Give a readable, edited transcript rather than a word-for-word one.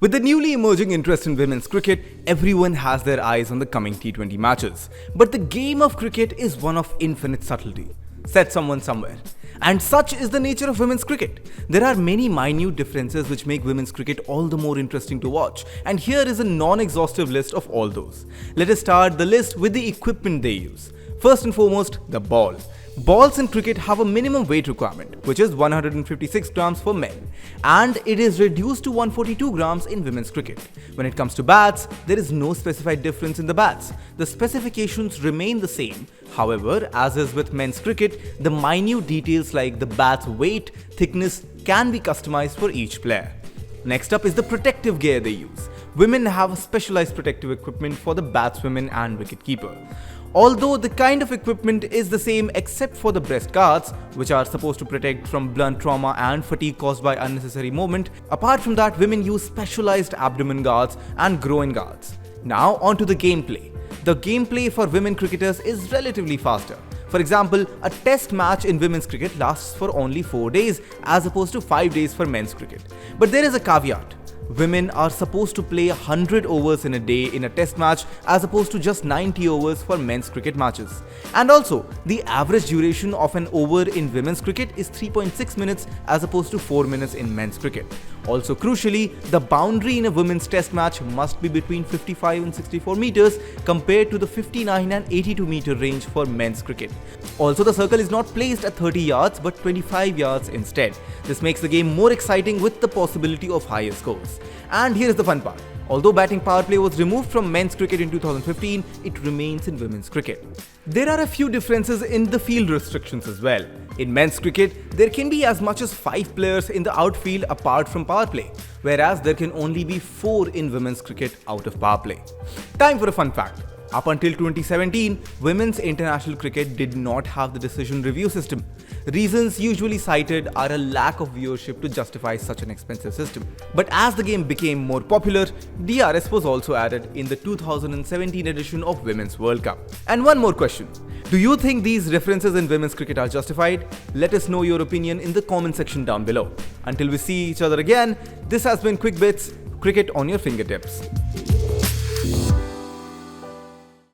With the newly emerging interest in women's cricket, everyone has their eyes on the coming T20 matches. But the game of cricket is one of infinite subtlety, said someone somewhere. And such is the nature of women's cricket. There are many minute differences which make women's cricket all the more interesting to watch. And here is a non-exhaustive list of all those. Let us start the list with the equipment they use. First and foremost, the ball. Balls in cricket have a minimum weight requirement, which is 156 grams for men, and it is reduced to 142 grams in women's cricket. When it comes to bats, there is no specified difference in the bats. The specifications remain the same. However, as is with men's cricket, the minute details like the bat's weight, thickness can be customized for each player. Next up is the protective gear they use. Women have specialized protective equipment for the batswomen and wicketkeeper. Although the kind of equipment is the same except for the breast guards, which are supposed to protect from blunt trauma and fatigue caused by unnecessary movement, apart from that, women use specialized abdomen guards and groin guards. Now onto the gameplay. The gameplay for women cricketers is relatively faster. For example, a test match in women's cricket lasts for only 4 days as opposed to 5 days for men's cricket. But there is a caveat. Women are supposed to play 100 overs in a day in a test match as opposed to just 90 overs for men's cricket matches. And also, the average duration of an over in women's cricket is 3.6 minutes as opposed to 4 minutes in men's cricket. Also crucially, the boundary in a women's test match must be between 55 and 64 meters compared to the 59 and 82 meter range for men's cricket. Also, the circle is not placed at 30 yards but 25 yards instead. This makes the game more exciting with the possibility of higher scores. And here is the fun part. Although batting power play was removed from men's cricket in 2015, it remains in women's cricket. There are a few differences in the field restrictions as well. In men's cricket, there can be as much as 5 players in the outfield apart from power play, whereas there can only be 4 in women's cricket out of power play. Time for a fun fact. Up until 2017, women's international cricket did not have the decision review system. Reasons usually cited are a lack of viewership to justify such an expensive system. But as the game became more popular, DRS was also added in the 2017 edition of Women's World Cup. And one more question. Do you think these differences in women's cricket are justified? Let us know your opinion in the comment section down below. Until we see each other again, this has been QuickBits, cricket on your fingertips.